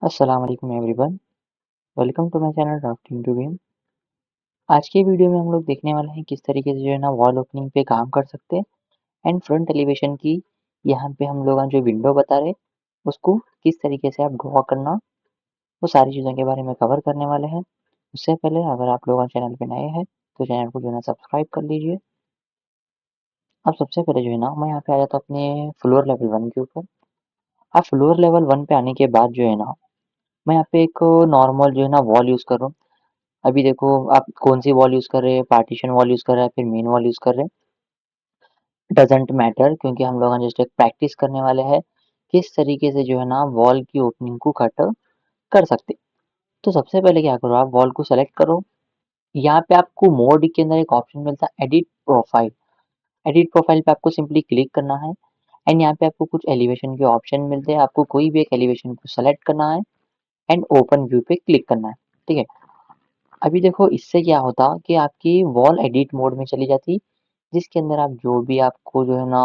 अस्सलाम वालेकुम everyone, welcome to my channel drafting to game. आज के वीडियो में हम लोग देखने वाले हैं किस तरीके से जो है ना वॉल ओपनिंग पे काम कर सकते हैं एंड फ्रंट एलिवेशन की यहाँ पे हम लोग जो विंडो बता रहे उसको किस तरीके से आप ड्रॉ करना, वो सारी चीज़ों के बारे में कवर करने वाले हैं। उससे पहले अगर आप लोग चैनल पे नए हैं तो चैनल को जो है ना सब्सक्राइब कर लीजिए। अब सबसे पहले जो है ना मैं यहाँ पे आ जाता हूँ अपने फ्लोर लेवल 1 के ऊपर। आप फ्लोर लेवल 1 पे आने के बाद जो है ना मैं यहाँ पे एक नॉर्मल जो है ना वॉल यूज़ कर रहा हूँ। अभी देखो आप कौन-सी वॉल यूज़ कर रहे हैं, पार्टीशन वॉल यूज़ कर रहे हैं, फिर मेन वॉल यूज़ कर रहे हैं, डज़न्ट मैटर क्योंकि हम लोग जस्ट एक प्रैक्टिस करने वाले हैं, किस तरीके से जो है ना वॉल की ओपनिंग को कट कर सकते। तो सबसे पहले क्या करो आप वॉल को सेलेक्ट करो, यहाँ पे आपको मोड के अंदर एक ऑप्शन मिलता है एडिट प्रोफाइल। एडिट प्रोफाइल पे आपको सिंपली क्लिक करना है एंड यहाँ पे आपको कुछ एलिवेशन के ऑप्शन मिलते हैं, आपको कोई भी एक एलिवेशन को सेलेक्ट करना है एंड ओपन व्यू पे क्लिक करना है, ठीक है। अभी देखो इससे क्या होता कि आपकी वॉल एडिट मोड में चली जाती, जिसके अंदर आप जो भी आपको जो है ना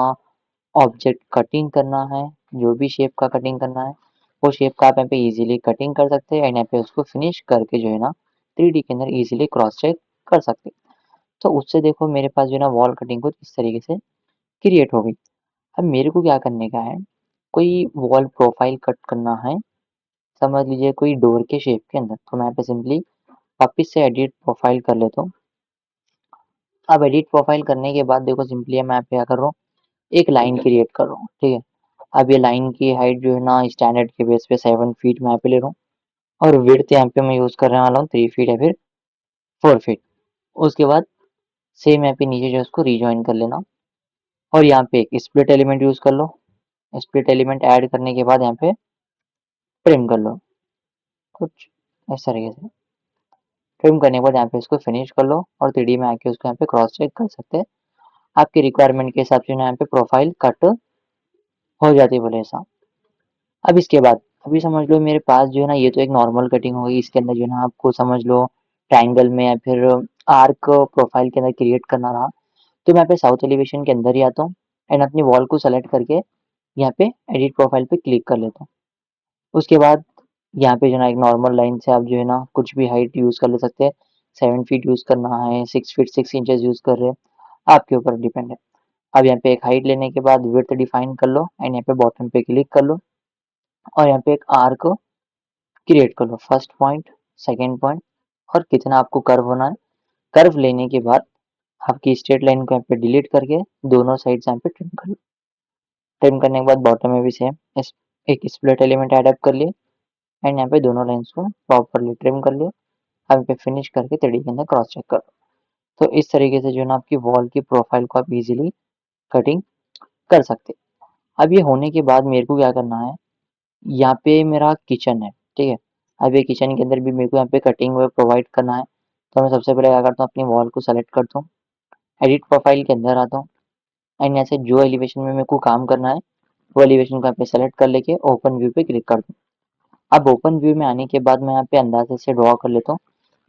ऑब्जेक्ट कटिंग करना है, जो भी शेप का कटिंग करना है, वो शेप का आप यहाँ पे इजीली कटिंग कर सकते हैं एंड यहाँ पे उसको फिनिश करके जो है ना 3D के अंदर इजीली क्रॉस चेक कर सकते हैं। तो उससे देखो मेरे पास जो है ना वॉल कटिंग कुछ इस तरीके से क्रिएट हो गई। अब मेरे को क्या करने का है, कोई वॉल प्रोफाइल कट करना है, समझ लीजिए कोई डोर के शेप के अंदर, तो मैं यहाँ पे सिंपली वापिस से एडिट प्रोफाइल कर लेता हूँ। अब एडिट प्रोफाइल करने के बाद देखो सिंपली मैं यहाँ पे क्या कर रहा हूँ, एक लाइन क्रिएट कर रहा हूँ, ठीक है। अब ये लाइन की हाइट जो है ना स्टैंडर्ड के बेस पे 7 फीट मैं यहाँ पे ले रहा हूँ और विड्थ यहाँ पे मैं यूज़ करने वाला हूँ 3 फीट या फिर 4 फीट। उसके बाद सेम यहाँ पे नीचे जो है उसको रिजॉइन कर लेना और यहाँ पे एक स्प्लिट एलिमेंट यूज़ कर लो। स्प्लिट एलिमेंट ऐड करने के बाद यहाँ पे ट्रिम कर लो, कुछ इस तरीके से। ट्रिम करने के बाद यहाँ पे इसको फिनिश कर लो और 3D में आके उसको यहाँ पे क्रॉस चेक कर सकते हैं। आपकी रिक्वायरमेंट के हिसाब से ना यहाँ पे प्रोफाइल कट हो जाती है बोले ऐसा। अब इसके बाद अभी समझ लो मेरे पास जो है ना ये तो एक नॉर्मल कटिंग हो गई, इसके अंदर जो है ना आपको समझ लो ट्रायंगल में या फिर आर्क प्रोफाइल के अंदर क्रिएट करना रहा, तो मैं यहाँ पे साउथ एलिवेशन के अंदर ही आता हूँ एंड अपनी वॉल को सेलेक्ट करके यहाँ पे एडिट प्रोफाइल पे क्लिक कर लेता हूँ। उसके बाद यहाँ पे जो है ना एक नॉर्मल लाइन से आप जो है ना कुछ भी हाइट यूज़ कर ले सकते हैं। 7 फीट यूज़ करना है, 6 फीट 6 इंचेस यूज़ कर रहे हैं, आपके ऊपर डिपेंड है। अब यहाँ पे एक हाइट लेने के बाद विड्थ डिफाइन कर लो एंड यहाँ पे बॉटम पे क्लिक कर लो और यहाँ पे एक आर्क क्रिएट कर लो, फर्स्ट पॉइंट, सेकंड पॉइंट और कितना आपको कर्व होना है। कर्व लेने के बाद आपकी स्ट्रेट लाइन को यहाँ पे डिलीट करके दोनों साइड से यहाँ पे ट्रिम कर लो। ट्रिम करने के बाद बॉटम में भी सेम एक स्प्लिट एलिमेंट ऐड अप कर लिए एंड यहाँ पे दोनों लाइन्स को प्रॉपरली ट्रिम कर लिया। अब यहाँ पे फिनिश करके 3D के अंदर क्रॉस चेक करो। तो इस तरीके से जो है ना आपकी वॉल की प्रोफाइल को आप इजीली कटिंग कर सकते हैं। अब ये होने के बाद मेरे को क्या करना है, यहाँ पे मेरा किचन है, ठीक है। अब ये किचन के अंदर भी मेरे को यहाँ पे कटिंग वे प्रोवाइड करना है, तो मैं सबसे पहले क्या करता हूँ अपनी वॉल को सेलेक्ट करता हूँ, एडिट प्रोफाइल के अंदर आता हूँ एंड यहाँ से जो एलिवेशन में मेरे को काम करना है वो एलिवेशन को यहाँ पे सेलेक्ट कर लेके ओपन व्यू पे क्लिक कर दूँ। अब ओपन व्यू में आने के बाद मैं यहाँ पे अंदाजे से ड्रॉ कर लेता हूँ,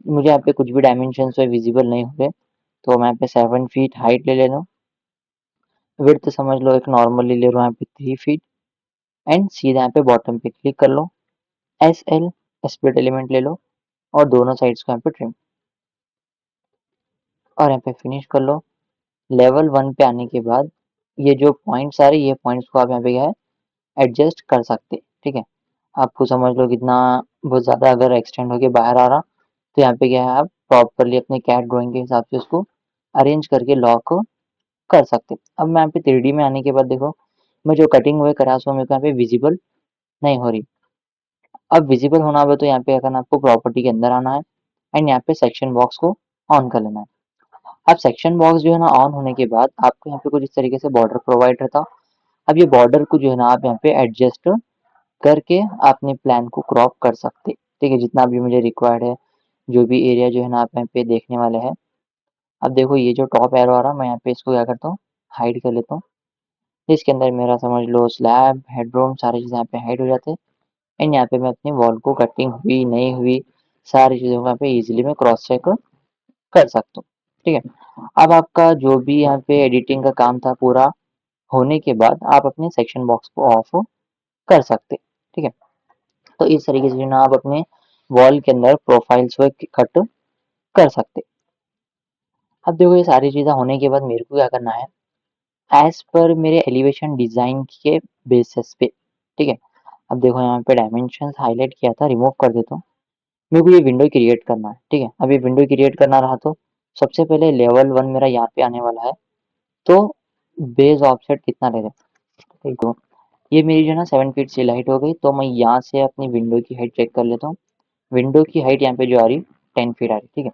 मुझे यहाँ पे कुछ भी डायमेंशंस विजिबल नहीं हो रहे, तो मैं यहाँ पे 7 फीट हाइट ले लेता हूँ। विड्थ समझ लो एक नॉर्मली ले रहा हूँ यहाँ पे 3 फीट एंड सीधा यहाँ पे बॉटम पे क्लिक कर लो, एस एल स्प्लिट एलिमेंट ले लो और दोनों साइड्स को यहाँ पे ट्रिम और यहाँ पे फिनिश कर लो। लेवल 1 पे आने के बाद ये जो पॉइंट्स आ रहे ये पॉइंट्स को आप यहाँ पे क्या है एडजस्ट कर सकते, ठीक है। आपको समझ लो कितना बहुत ज़्यादा अगर एक्सटेंड होके बाहर आ रहा, तो यहाँ पे क्या है आप प्रॉपरली अपने कैट ड्राइंग के हिसाब से उसको अरेंज करके लॉक कर सकते। अब मैं यहाँ पे 3D में आने के बाद देखो मैं जो कटिंग हुए करा सो मेरे को यहाँ पे विजिबल नहीं हो रही। अब विजिबल होना हो तो यहाँ पे क्या करना, आपको प्रॉपर्टी के अंदर आना है एंड यहाँ पे सेक्शन बॉक्स को ऑन कर लेना है। अब सेक्शन बॉक्स जो है ना ऑन होने के बाद आपको यहाँ पे कुछ इस तरीके से बॉर्डर प्रोवाइड रहता। अब ये बॉर्डर को जो है ना आप यहाँ पे एडजस्ट करके अपने प्लान को क्रॉप कर सकते, ठीक है, जितना भी मुझे रिक्वायर्ड है, जो भी एरिया जो है ना आप यहाँ पे देखने वाले हैं। अब देखो ये जो टॉप एरो आ रहा है मैं यहाँ पे इसको क्या करता हूँ हाइड कर लेता हूँ। इसके अंदर मेरा समझ लो स्लैब हेडरूम सारी चीज़ें यहाँ पे हाइड हो जाते हैं एंड यहाँ पे मैं अपनी वॉल को कटिंग हुई नहीं हुई सारी चीज़ों को यहाँ पे इजीली मैं क्रॉस चेक कर सकता हूँ, ठीक है। अब आपका जो भी यहाँ पे एडिटिंग का काम था पूरा होने के बाद आप अपने सेक्शन बॉक्स को ऑफ कर सकते, ठीक है। तो इस तरीके से जो है ना आप अपने वॉल के अंदर प्रोफाइल्स को कट कर सकते। अब देखो ये सारी चीज़ें होने के बाद मेरे को क्या करना है, एज़ पर मेरे एलिवेशन डिज़ाइन के बेसिस पे, ठीक है? अब देखो यहाँ पे डायमेंशंस हाइलाइट किया था, रिमूव कर देता हूँ। मेरे को ये विंडो क्रिएट करना है, ठीक है? अब ये विंडो क्रिएट करना रहा तो सबसे पहले लेवल 1 मेरा यहाँ पे आने वाला है, तो बेस ऑफसेट कितना ले रहे हैं? देखो, ये मेरी जो है ना 7 फीट से हाइट हो गई, तो मैं यहाँ से अपनी विंडो की हाइट चेक कर लेता हूँ। विंडो की हाइट यहाँ पे जो आ रही 10 फीट आ रही, ठीक है?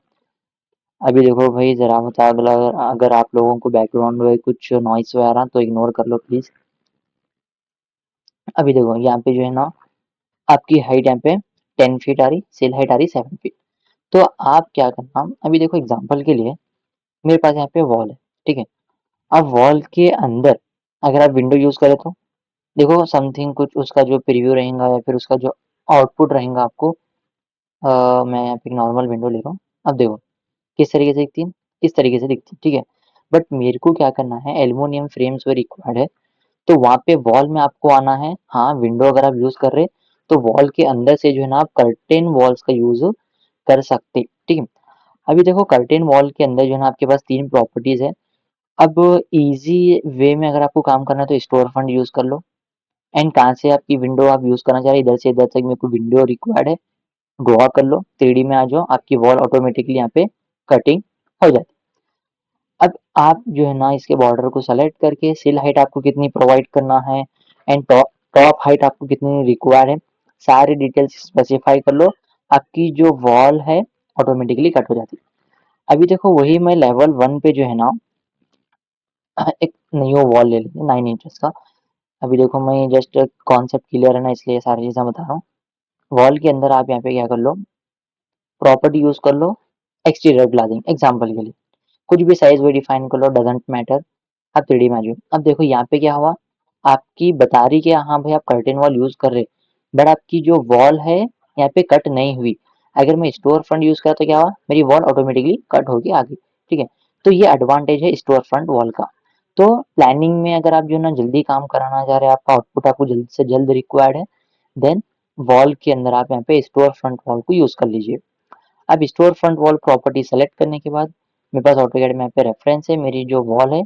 अभी देखो भाई ज़रा बता अगर अगर आप लोगों को बैकग्राउंड में कुछ नॉइज़ आ रहा तो इग्नोर कर लो प्लीज़। अभी देखो यहाँ पे जो है ना आपकी हाइट यहाँ पे 10 फीट आ रही, सेल हाइट आ रही 7 फीट। तो आप क्या करना, अभी देखो एग्जांपल के लिए मेरे पास यहाँ पे वॉल है, ठीक है? अब वॉल के अंदर अगर आप विंडो यूज़ करें तो देखो समथिंग कुछ उसका जो प्रीव्यू रहेगा या फिर उसका जो आउटपुट रहेगा आपको मैं यहाँ पे एक नॉर्मल विंडो ले रहा हूँ। अब देखो किस तरीके से दिखती है, इस तरीके से दिखती है, ठीक है? बट मेरे को क्या करना है, एल्युमिनियम फ्रेम्स वो रिक्वायर्ड है, तो वहाँ पे वॉल में आपको आना है। हाँ, विंडो अगर आप यूज़ कर रहे हैं, तो वॉल के अंदर से जो है ना आप कर्टेन वॉल्स का यूज़ कर सकते, ठीक है? अभी देखो कर्टेन वॉल के अंदर जो है ना आपके पास 3 प्रॉपर्टीज़ है। अब ईज़ी वे में अगर आपको काम करना है तो स्टोर फंड यूज़ कर लो एंड कहाँ से आपकी विंडो आप यूज़ करना चाह रहे हैं, इधर से इधर तक मेरे को विंडो रिक्वायर्ड है, ड्रॉ कर लो, 3D में आ जाओ, आपकी वॉल ऑटोमेटिकली यहाँ पे कटिंग हो जाती है। अब आप जो है ना इसके बॉर्डर को सेलेक्ट करके सिल हाइट आपको कितनी प्रोवाइड करना है एंड टॉप टॉप हाइट आपको कितनी रिक्वायर्ड है, सारी डिटेल्स स्पेसिफाई कर लो, आपकी जो वॉल है ऑटोमेटिकली कट हो जाती है। अभी देखो वही मैं लेवल 1 पे जो है ना एक न्यू वॉल ले लेंगे 9 इंचेस का। अभी देखो मैं जस्ट कॉन्सेप्ट क्लियर है ना इसलिए ये सारी चीज़ें बता रहा हूँ। वॉल के अंदर आप यहाँ पे क्या कर लो, प्रॉपर्टी यूज़ कर लो एक्सटीरियर ग्लासिंग एग्जांपल के लिए। कुछ भी साइज़ वो डिफाइन कर लो डज़न्ट मैटर, आप 3D में आ जाओ। अब देखो यहाँ पे क्या हुआ, आपकी बता रही कि हाँ भाई आप कर्टेन वॉल यूज़ कर रहे, बट आपकी जो वॉल है यहाँ पे कट नहीं हुई। अगर मैं स्टोर फ्रंट यूज़ करा तो क्या हुआ, मेरी वॉल ऑटोमेटिकली कट होके आ गई, ठीक है? तो ये एडवांटेज है स्टोर फ्रंट वॉल का। तो प्लानिंग में अगर आप जो है ना जल्दी काम कराना चाह रहे हैं, आपका आउटपुट आपको जल्द से जल्द रिक्वायर्ड है, देन वॉल के अंदर आप यहाँ पे स्टोर फ्रंट वॉल को यूज़ कर लीजिए। अब store front wall property select करने के बाद मेरे पास ऑटोकैड में यहाँ पे रेफरेंस है, मेरी जो वॉल है,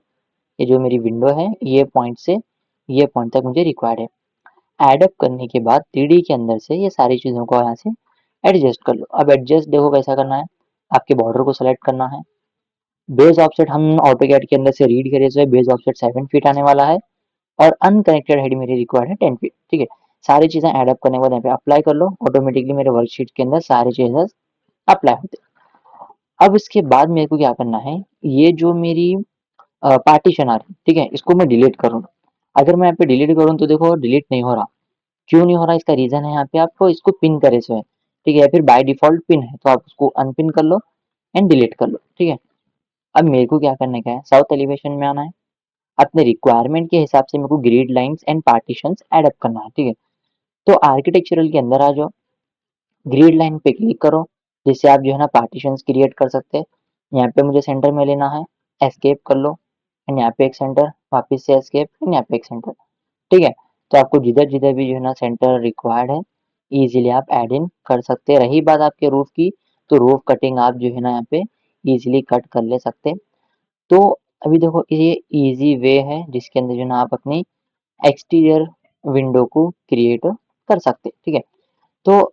ये जो मेरी विंडो है, ये पॉइंट से ये पॉइंट तक मुझे रिक्वायर्ड है। ऐड अप करने के बाद 3D के अंदर से ये सारी चीज़ों को यहाँ से एडजस्ट कर लो। अब एडजस्ट देखो कैसा करना है, आपके बॉर्डर को सेलेक्ट करना है। बेस ऑफसेट हम ऑटोकैड के अंदर से रीड करें तो बेस ऑफसेट 7 फीट आने वाला है और अनकनेक्टेड हेड मेरी रिक्वायर्ड है 10 फीट, ठीक है? सारी चीज़ें ऐड अप करने के बाद यहाँ पे अप्लाई कर लो, ऑटोमेटिकली मेरे वर्कशीट के अंदर सारी चीज़ें अप्लाई होते हैं। अब इसके बाद मेरे को क्या करना है, ये जो मेरी पार्टीशन आ रही है, ठीक है? इसको मैं डिलीट करूँगा। अगर मैं यहाँ पे डिलीट करूँ तो देखो डिलीट नहीं हो रहा। क्यों नहीं हो रहा, इसका रीज़न है यहाँ पे आपको इसको पिन करे से है, ठीक है? या फिर बाय डिफ़ॉल्ट पिन है, तो आप उसको अनपिन कर लो एंड डिलीट कर लो, ठीक है? अब मेरे को क्या करने का है, साउथ एलिवेशन में आना है, अपने रिक्वायरमेंट के हिसाब से मेरे को grid lines and partitions add up करना है, ठीक है? तो आर्किटेक्चरल के अंदर आ जाओ, ग्रिड लाइन पे क्लिक करो, जिससे आप जो है ना पार्टीशंस क्रिएट कर सकते हैं। यहाँ पे मुझे सेंटर में लेना है, एस्केप कर लो एंड यहाँ पे एक सेंटर, वापस से एस्केप एंड यहाँ पे एक सेंटर, ठीक है? तो आपको जिधर-जिधर भी जो है ना सेंटर रिक्वायर्ड है, ईज़िली आप ऐड इन कर सकते हैं। रही बात आपके रूफ की, तो रूफ कटिंग आप जो है ना यहाँ पे ईज़िली कट कर ले सकते हैं। तो अभी देखो ये ईज़ी वे है जिसके अंदर जो है ना आप अपनी एक्सटीरियर विंडो को क्रिएट कर सकते हैं, ठीक है? तो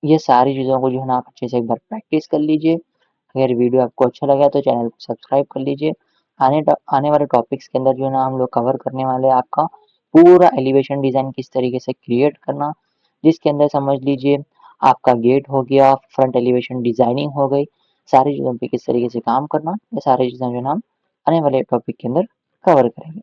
ये सारी चीज़ों को जो है ना आप अच्छे से एक बार प्रैक्टिस कर लीजिए। अगर वीडियो आपको अच्छा लगा तो चैनल को सब्सक्राइब कर लीजिए। आने वाले टॉपिक्स के अंदर जो है ना हम लोग कवर करने वाले हैं आपका पूरा एलिवेशन डिज़ाइन किस तरीके से क्रिएट करना, जिसके अंदर समझ लीजिए आपका गेट हो गया, फ्रंट एलिवेशन डिज़ाइनिंग हो गई, सारी चीज़ों पे किस तरीके से काम करना, ये सारी चीज़ें जो है ना हम आने वाले टॉपिक के अंदर कवर करेंगे।